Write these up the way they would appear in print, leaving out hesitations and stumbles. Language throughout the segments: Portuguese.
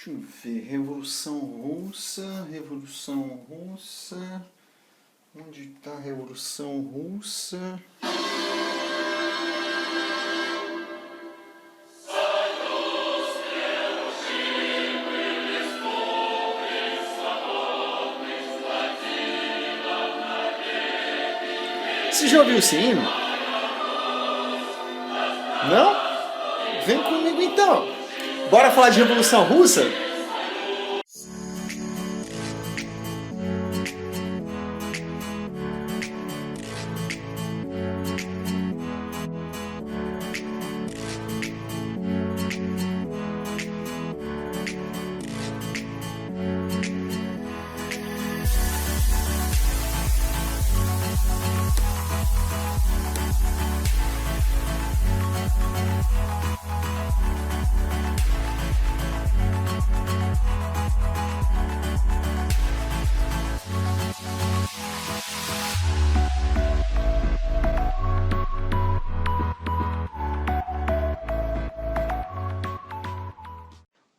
Deixa eu ver, Revolução Russa, Revolução Russa... Onde está a Revolução Russa? Você já ouviu esse hino? Não? Vem comigo então! Bora falar de Revolução Russa?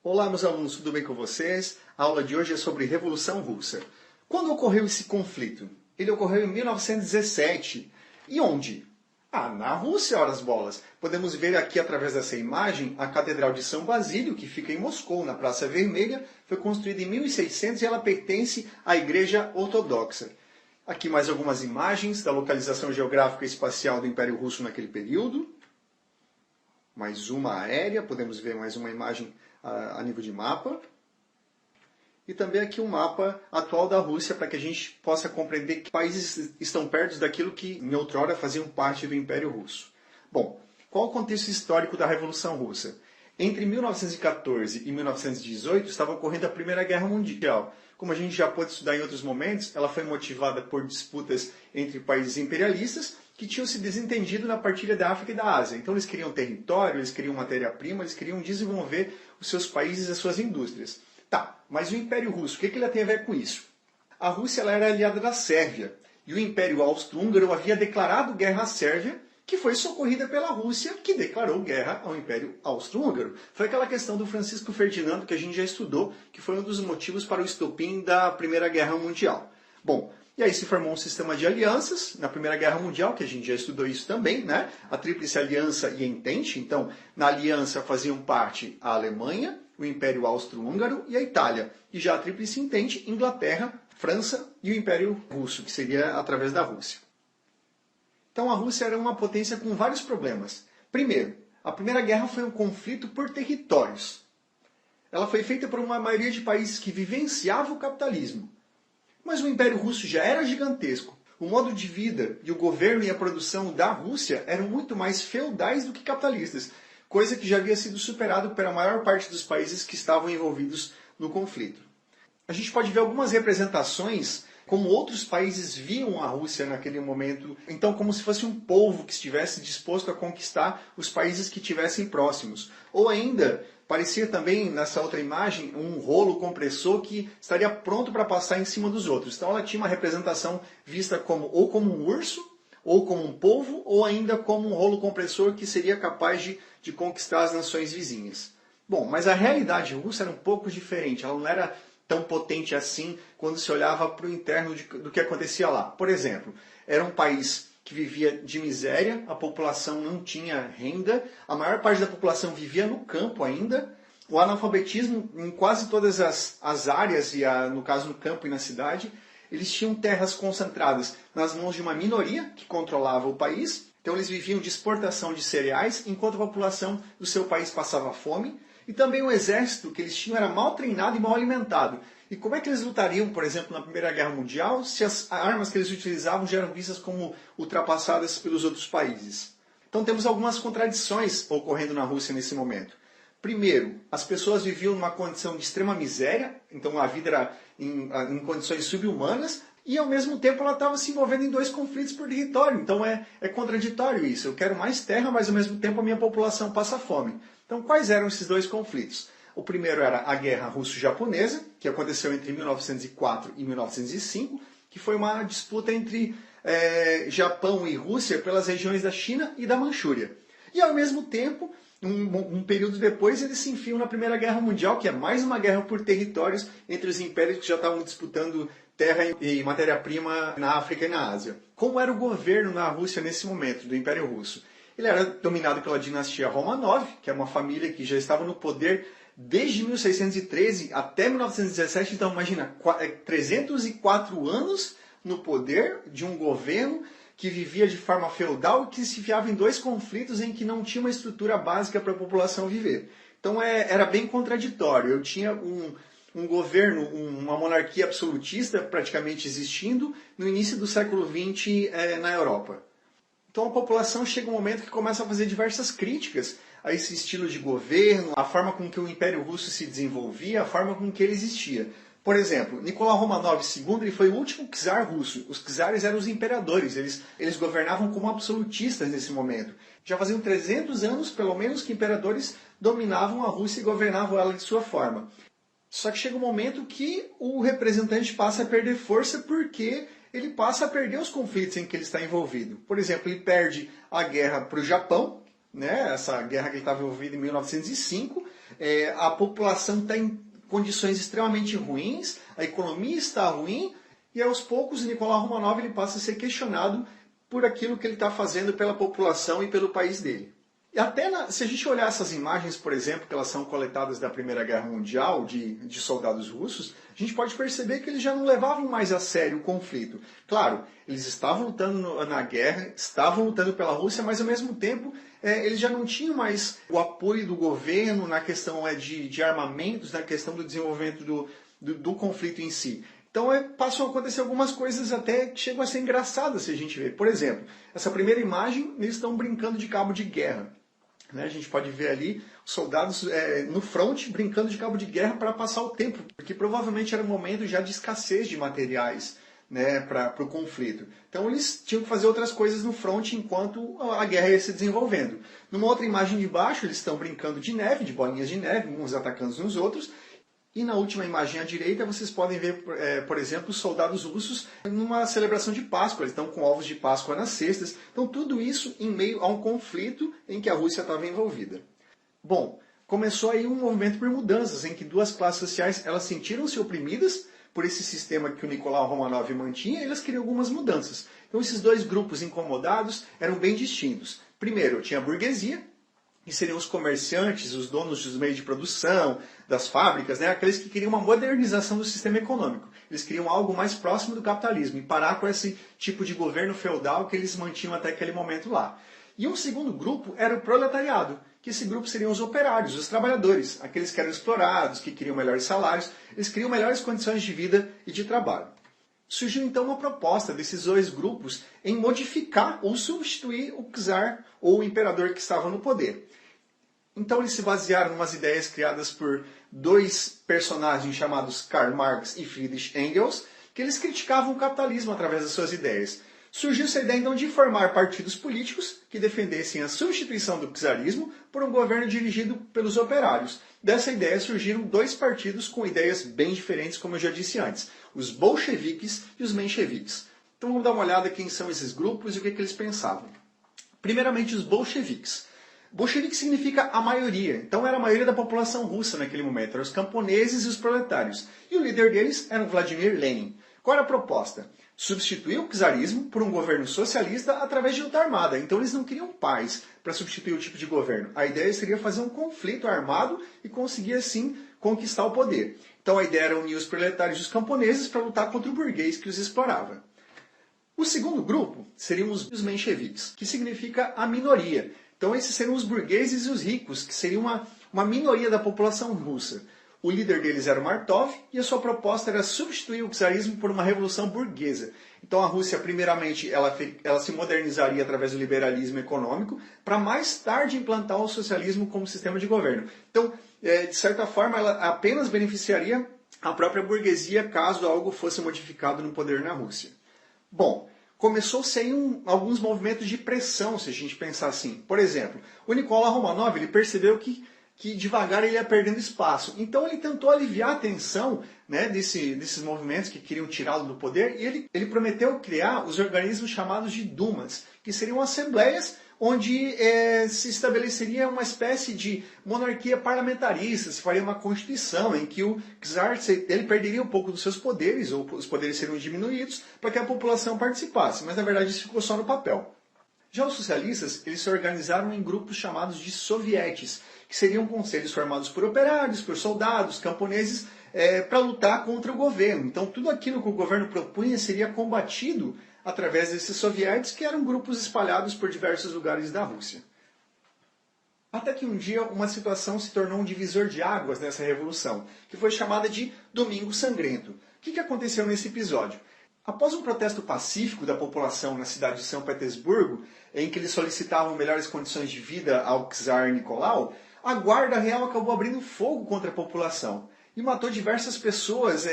Olá, meus alunos, tudo bem com vocês? A aula de hoje é sobre Revolução Russa. Quando ocorreu esse conflito? Ele ocorreu em 1917. E onde? Na Rússia, ora as bolas. Podemos ver aqui, através dessa imagem, a Catedral de São Basílio, que fica em Moscou, na Praça Vermelha. Foi construída em 1600 e ela pertence à Igreja Ortodoxa. Aqui mais algumas imagens da localização geográfica e espacial do Império Russo naquele período. Mais uma aérea, podemos ver mais uma imagem a nível de mapa. E também aqui um mapa atual da Rússia, para que a gente possa compreender que países estão perto daquilo que em outrora faziam parte do Império Russo. Bom, qual o contexto histórico da Revolução Russa? Entre 1914 e 1918 estava ocorrendo a Primeira Guerra Mundial. Como a gente já pôde estudar em outros momentos, ela foi motivada por disputas entre países imperialistas que tinham se desentendido na partilha da África e da Ásia. Então eles queriam território, eles queriam matéria-prima, eles queriam desenvolver os seus países e as suas indústrias. Tá, mas o Império Russo, o que ele tem a ver com isso? A Rússia ela era aliada da Sérvia, e o Império Austro-Húngaro havia declarado guerra à Sérvia, que foi socorrida pela Rússia, que declarou guerra ao Império Austro-Húngaro. Foi aquela questão do Francisco Ferdinando que a gente já estudou, que foi um dos motivos para o estopim da Primeira Guerra Mundial. Bom, e aí se formou um sistema de alianças na Primeira Guerra Mundial, que a gente já estudou isso também, né? A Tríplice Aliança e Entente. Então, na aliança faziam parte a Alemanha, o Império Austro-Húngaro e a Itália. E já a Tríplice Entente, Inglaterra, França e o Império Russo, que seria através da Rússia. Então a Rússia era uma potência com vários problemas. Primeiro, a Primeira Guerra foi um conflito por territórios. Ela foi feita por uma maioria de países que vivenciava o capitalismo. Mas o Império Russo já era gigantesco. O modo de vida e o governo e a produção da Rússia eram muito mais feudais do que capitalistas, coisa que já havia sido superado pela maior parte dos países que estavam envolvidos no conflito. A gente pode ver algumas representações como outros países viam a Rússia naquele momento, então como se fosse um povo que estivesse disposto a conquistar os países que estivessem próximos. Ou ainda, parecia também nessa outra imagem um rolo compressor que estaria pronto para passar em cima dos outros. Então ela tinha uma representação vista como ou como um urso, ou como um polvo, ou ainda como um rolo compressor que seria capaz de conquistar as nações vizinhas. Bom, mas a realidade russa era um pouco diferente, ela não era tão potente assim quando se olhava para o interno do que acontecia lá. Por exemplo, era um país que vivia de miséria, a população não tinha renda, a maior parte da população vivia no campo ainda, o analfabetismo em quase todas as áreas, no caso no campo e na cidade, eles tinham terras concentradas nas mãos de uma minoria que controlava o país, então eles viviam de exportação de cereais, enquanto a população do seu país passava fome. E também o exército que eles tinham era mal treinado e mal alimentado. E como é que eles lutariam, por exemplo, na Primeira Guerra Mundial, se as armas que eles utilizavam já eram vistas como ultrapassadas pelos outros países? Então temos algumas contradições ocorrendo na Rússia nesse momento. Primeiro, as pessoas viviam numa condição de extrema miséria, então a vida era em condições subhumanas, e ao mesmo tempo ela estava se envolvendo em dois conflitos por território. Então é contraditório isso. Eu quero mais terra, mas ao mesmo tempo a minha população passa fome. Então quais eram esses dois conflitos? O primeiro era a Guerra Russo-Japonesa, que aconteceu entre 1904 e 1905, que foi uma disputa entre Japão e Rússia pelas regiões da China e da Manchúria. E ao mesmo tempo, Um período depois, eles se enfiam na Primeira Guerra Mundial, que é mais uma guerra por territórios entre os impérios que já estavam disputando terra e matéria-prima na África e na Ásia. Como era o governo na Rússia nesse momento, do Império Russo? Ele era dominado pela dinastia Romanov, que é uma família que já estava no poder desde 1613 até 1917. Então imagina, 304 anos no poder de um governo que vivia de forma feudal e que se enfiava em dois conflitos em que não tinha uma estrutura básica para a população viver. Então era bem contraditório. Eu tinha um governo, uma monarquia absolutista praticamente existindo no início do século XX na Europa. Então a população chega um momento que começa a fazer diversas críticas a esse estilo de governo, a forma com que o Império Russo se desenvolvia, a forma com que ele existia. Por exemplo, Nicolau Romanov II ele foi o último czar russo. Os czares eram os imperadores, eles governavam como absolutistas nesse momento. Já faziam 300 anos, pelo menos, que imperadores dominavam a Rússia e governavam ela de sua forma. Só que chega um momento que o representante passa a perder força porque ele passa a perder os conflitos em que ele está envolvido. Por exemplo, ele perde a guerra para o Japão, né? Essa guerra que ele estava envolvido em 1905. A população está em condições extremamente ruins, a economia está ruim, e aos poucos Nicolau Romanov ele passa a ser questionado por aquilo que ele está fazendo pela população e pelo país dele. E até se a gente olhar essas imagens, por exemplo, que elas são coletadas da Primeira Guerra Mundial, de soldados russos, a gente pode perceber que eles já não levavam mais a sério o conflito. Claro, eles estavam lutando na guerra, estavam lutando pela Rússia, mas ao mesmo tempo eles já não tinham mais o apoio do governo na questão de armamentos, na questão do desenvolvimento do conflito em si. Então passam a acontecer algumas coisas até que chegam a ser engraçadas se a gente ver. Por exemplo, essa primeira imagem, eles estão brincando de cabo de guerra. A gente pode ver ali os soldados no front brincando de cabo de guerra para passar o tempo, porque provavelmente era um momento já de escassez de materiais, né, para o conflito. Então eles tinham que fazer outras coisas no front enquanto a guerra ia se desenvolvendo. Numa outra imagem de baixo, eles estão brincando de neve, de bolinhas de neve, uns atacando uns outros. E na última imagem à direita, vocês podem ver, por exemplo, os soldados russos numa celebração de Páscoa. Eles estão com ovos de Páscoa nas cestas. Então, tudo isso em meio a um conflito em que a Rússia estava envolvida. Bom, começou aí um movimento por mudanças, em que duas classes sociais elas sentiram-se oprimidas por esse sistema que o Nicolau Romanov mantinha, e elas queriam algumas mudanças. Então, esses dois grupos incomodados eram bem distintos. Primeiro, tinha a burguesia, que seriam os comerciantes, os donos dos meios de produção, das fábricas, né? Aqueles que queriam uma modernização do sistema econômico. Eles queriam algo mais próximo do capitalismo e parar com esse tipo de governo feudal que eles mantinham até aquele momento lá. E um segundo grupo era o proletariado, que esse grupo seriam os operários, os trabalhadores, aqueles que eram explorados, que queriam melhores salários, eles queriam melhores condições de vida e de trabalho. Surgiu então uma proposta desses dois grupos em modificar ou substituir o czar ou o imperador que estava no poder. Então eles se basearam em umas ideias criadas por dois personagens chamados Karl Marx e Friedrich Engels, que eles criticavam o capitalismo através das suas ideias. Surgiu essa ideia então de formar partidos políticos que defendessem a substituição do czarismo por um governo dirigido pelos operários. Dessa ideia surgiram dois partidos com ideias bem diferentes, como eu já disse antes, os bolcheviques e os mencheviques. Então vamos dar uma olhada quem são esses grupos e o que eles pensavam. Primeiramente, os bolcheviques. Bolchevique significa a maioria, então era a maioria da população russa naquele momento, eram os camponeses e os proletários. E o líder deles era o Vladimir Lenin. Qual era a proposta? Substituir o czarismo por um governo socialista através de luta armada. Então eles não queriam paz para substituir o tipo de governo. A ideia seria fazer um conflito armado e conseguir assim conquistar o poder. Então a ideia era unir os proletários e os camponeses para lutar contra o burguês que os explorava. O segundo grupo seriam os mencheviques, que significa a minoria. Então esses seriam os burgueses e os ricos, que seriam uma minoria da população russa. O líder deles era o Martov e a sua proposta era substituir o czarismo por uma revolução burguesa. Então a Rússia, primeiramente, ela se modernizaria através do liberalismo econômico, para mais tarde implantar o socialismo como sistema de governo. Então, de certa forma, ela apenas beneficiaria a própria burguesia caso algo fosse modificado no poder na Rússia. Bom, começou-se aí alguns movimentos de pressão, se a gente pensar assim. Por exemplo, o Nicolau Romanov ele percebeu que devagar ele ia perdendo espaço. Então ele tentou aliviar a tensão, né, desses movimentos que queriam tirá-lo do poder, e ele prometeu criar os organismos chamados de dumas, que seriam assembleias onde se estabeleceria uma espécie de monarquia parlamentarista, se faria uma constituição em que o czar ele perderia um pouco dos seus poderes, ou os poderes seriam diminuídos, para que a população participasse, mas na verdade isso ficou só no papel. Já os socialistas, eles se organizaram em grupos chamados de sovietes, que seriam conselhos formados por operários, por soldados, camponeses, para lutar contra o governo. Então tudo aquilo que o governo propunha seria combatido através desses sovietes, que eram grupos espalhados por diversos lugares da Rússia. Até que um dia uma situação se tornou um divisor de águas nessa revolução, que foi chamada de Domingo Sangrento. O que aconteceu nesse episódio? Após um protesto pacífico da população na cidade de São Petersburgo, em que eles solicitavam melhores condições de vida ao czar Nicolau, a guarda real acabou abrindo fogo contra a população e matou diversas pessoas,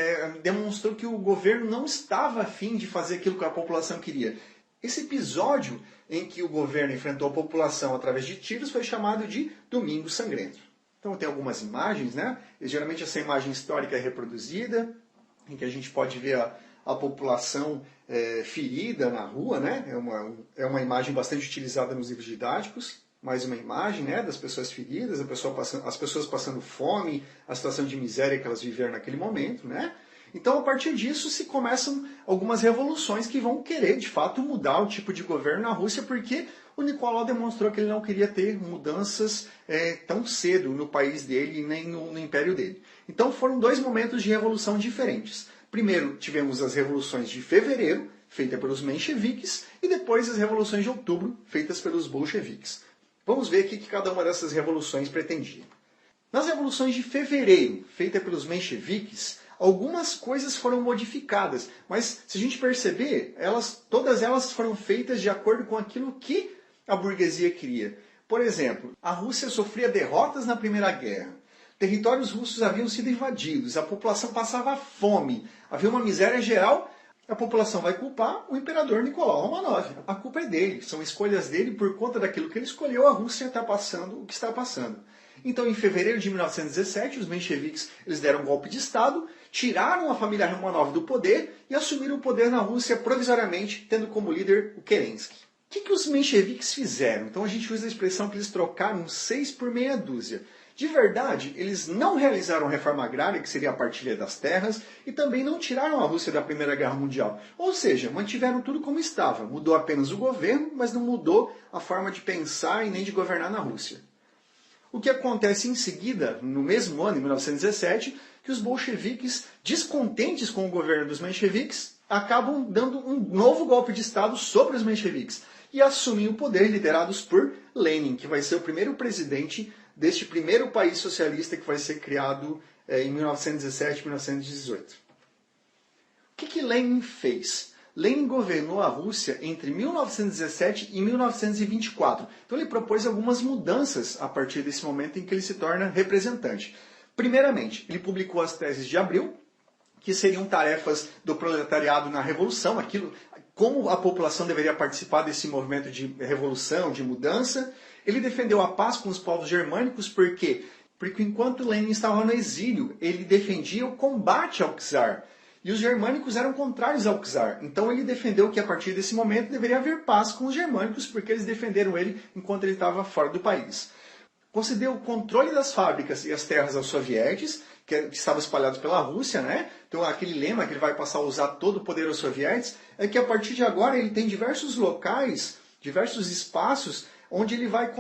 demonstrou que o governo não estava afim de fazer aquilo que a população queria. Esse episódio em que o governo enfrentou a população através de tiros foi chamado de Domingo Sangrento. Então tem algumas imagens, né? E, geralmente essa imagem histórica é reproduzida, em que a gente pode ver a população ferida na rua, né? É uma imagem bastante utilizada nos livros didáticos. Mais uma imagem, né, das pessoas feridas, as pessoas passando fome, a situação de miséria que elas viveram naquele momento, né? Então, a partir disso, se começam algumas revoluções que vão querer, de fato, mudar o tipo de governo na Rússia, porque o Nicolau demonstrou que ele não queria ter mudanças tão cedo no país dele, nem no império dele. Então, foram dois momentos de revolução diferentes. Primeiro, tivemos as revoluções de fevereiro, feitas pelos mencheviques, e depois as revoluções de outubro, feitas pelos bolcheviques. Vamos ver o que cada uma dessas revoluções pretendia. Nas revoluções de fevereiro, feitas pelos mencheviques, algumas coisas foram modificadas, mas se a gente perceber, todas elas foram feitas de acordo com aquilo que a burguesia queria. Por exemplo, a Rússia sofria derrotas na Primeira Guerra, territórios russos haviam sido invadidos, a população passava fome, havia uma miséria geral. A população vai culpar o imperador Nicolau Romanov. A culpa é dele, são escolhas dele, por conta daquilo que ele escolheu, a Rússia está passando o que está passando. Então, em fevereiro de 1917, os mencheviques eles deram um golpe de Estado, tiraram a família Romanov do poder e assumiram o poder na Rússia provisoriamente, tendo como líder o Kerensky. O que os mencheviques fizeram? Então a gente usa a expressão que eles trocaram 6 por meia dúzia. De verdade, eles não realizaram a reforma agrária, que seria a partilha das terras, e também não tiraram a Rússia da Primeira Guerra Mundial. Ou seja, mantiveram tudo como estava. Mudou apenas o governo, mas não mudou a forma de pensar e nem de governar na Rússia. O que acontece em seguida, no mesmo ano, em 1917, que os bolcheviques, descontentes com o governo dos mencheviques, acabam dando um novo golpe de Estado sobre os mencheviques e assumem o poder liderados por Lenin, que vai ser o primeiro presidente deste primeiro país socialista que vai ser criado em 1917 e 1918. O que Lenin fez? Lenin governou a Rússia entre 1917 e 1924. Então ele propôs algumas mudanças a partir desse momento em que ele se torna representante. Primeiramente, ele publicou as teses de Abril, que seriam tarefas do proletariado na revolução, como a população deveria participar desse movimento de revolução, de mudança. Ele defendeu a paz com os povos germânicos, por quê? Porque enquanto Lenin estava no exílio, ele defendia o combate ao czar. E os germânicos eram contrários ao czar. Então ele defendeu que a partir desse momento deveria haver paz com os germânicos, porque eles defenderam ele enquanto ele estava fora do país. Concedeu o controle das fábricas e as terras aos sovietes, que estavam espalhados pela Rússia, né? Então aquele lema que ele vai passar a usar todo o poder aos sovietes, é que a partir de agora ele tem diversos locais, diversos espaços, onde ele vai,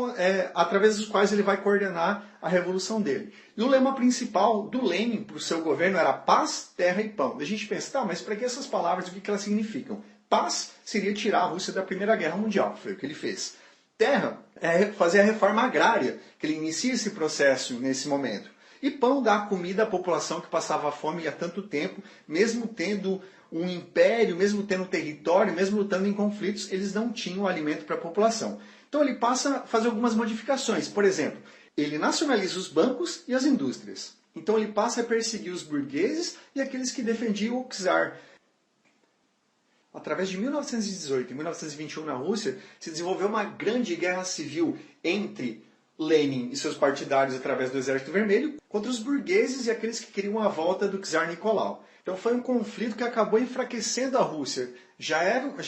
através dos quais ele vai coordenar a revolução dele. E o lema principal do Lenin para o seu governo era paz, terra e pão. A gente pensa, tá, mas para que essas palavras, o que elas significam? Paz seria tirar a Rússia da Primeira Guerra Mundial, foi o que ele fez. Terra é fazer a reforma agrária, que ele inicia esse processo nesse momento. E pão dá comida à população que passava fome há tanto tempo, mesmo tendo um império, mesmo tendo território, mesmo lutando em conflitos, eles não tinham alimento para a população. Então ele passa a fazer algumas modificações. Por exemplo, ele nacionaliza os bancos e as indústrias. Então ele passa a perseguir os burgueses e aqueles que defendiam o czar. Através de 1918 e 1921 na Rússia, se desenvolveu uma grande guerra civil entre Lenin e seus partidários através do Exército Vermelho, contra os burgueses e aqueles que queriam a volta do czar Nicolau. Então foi um conflito que acabou enfraquecendo a Rússia. Já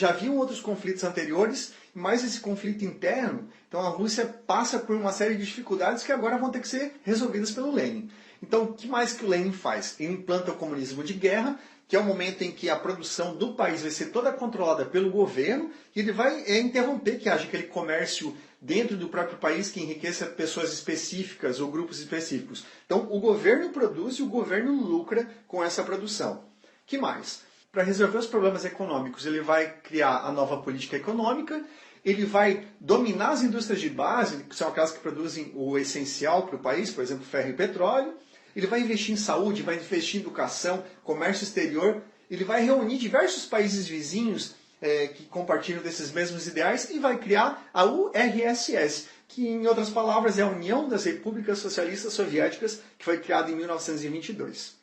haviam outros conflitos anteriores, mas esse conflito interno, então a Rússia passa por uma série de dificuldades que agora vão ter que ser resolvidas pelo Lenin. Então, o que mais que o Lenin faz? Ele implanta o comunismo de guerra, que é o momento em que a produção do país vai ser toda controlada pelo governo, e ele vai interromper que haja aquele comércio dentro do próprio país que enriqueça pessoas específicas ou grupos específicos. Então, o governo produz e o governo lucra com essa produção. Que mais? Para resolver os problemas econômicos, ele vai criar a nova política econômica, ele vai dominar as indústrias de base, que são aquelas que produzem o essencial para o país, por exemplo, ferro e petróleo. Ele vai investir em saúde, vai investir em educação, comércio exterior. Ele vai reunir diversos países vizinhos que compartilham desses mesmos ideais e vai criar a URSS, que, em outras palavras, é a União das Repúblicas Socialistas Soviéticas, que foi criada em 1922.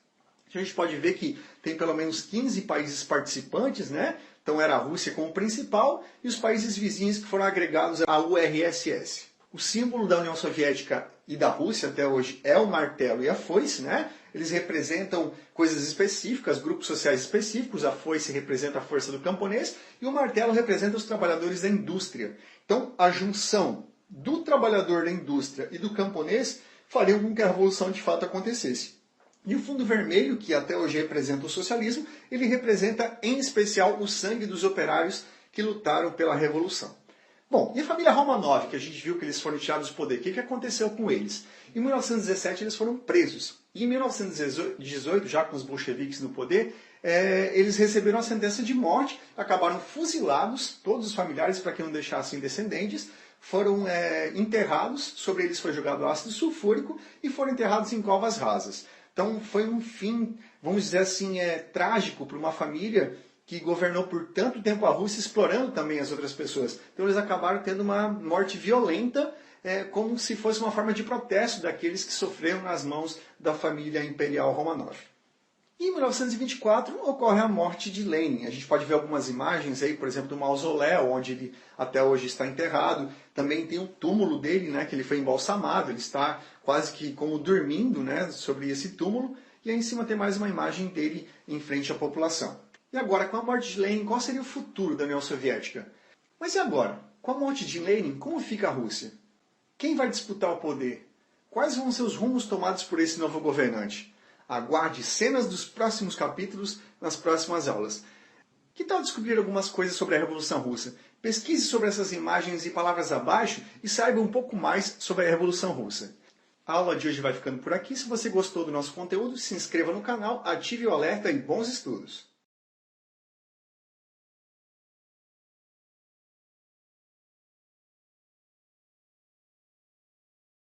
A gente pode ver que tem pelo menos 15 países participantes, né? Então era a Rússia como principal e os países vizinhos que foram agregados à URSS. O símbolo da União Soviética e da Rússia até hoje é o martelo e a foice, né? Eles representam coisas específicas, grupos sociais específicos. A foice representa a força do camponês e o martelo representa os trabalhadores da indústria. Então, a junção do trabalhador da indústria e do camponês faria com que a revolução de fato acontecesse. E o fundo vermelho, que até hoje representa o socialismo, ele representa em especial o sangue dos operários que lutaram pela revolução. Bom, e a família Romanov, que a gente viu que eles foram tirados do poder, o que aconteceu com eles? Em 1917 eles foram presos. E em 1918, já com os bolcheviques no poder, eles receberam a sentença de morte, acabaram fuzilados, todos os familiares, para que não deixassem descendentes, foram enterrados, sobre eles foi jogado ácido sulfúrico e foram enterrados em covas rasas. Então foi um fim, vamos dizer assim, trágico para uma família que governou por tanto tempo a Rússia, explorando também as outras pessoas. Então eles acabaram tendo uma morte violenta, como se fosse uma forma de protesto daqueles que sofreram nas mãos da família imperial Romanov. E em 1924 ocorre a morte de Lenin. A gente pode ver algumas imagens aí, por exemplo, do mausoléu, onde ele até hoje está enterrado. Também tem o túmulo dele, né, que ele foi embalsamado, ele está quase que como dormindo, né, sobre esse túmulo. E aí em cima tem mais uma imagem dele em frente à população. E agora, com a morte de Lenin, qual seria o futuro da União Soviética? Mas e agora? Com a morte de Lenin, como fica a Rússia? Quem vai disputar o poder? Quais vão ser os rumos tomados por esse novo governante? Aguarde cenas dos próximos capítulos nas próximas aulas. Que tal descobrir algumas coisas sobre a Revolução Russa? Pesquise sobre essas imagens e palavras abaixo e saiba um pouco mais sobre a Revolução Russa. A aula de hoje vai ficando por aqui. Se você gostou do nosso conteúdo, se inscreva no canal, ative o alerta e bons estudos!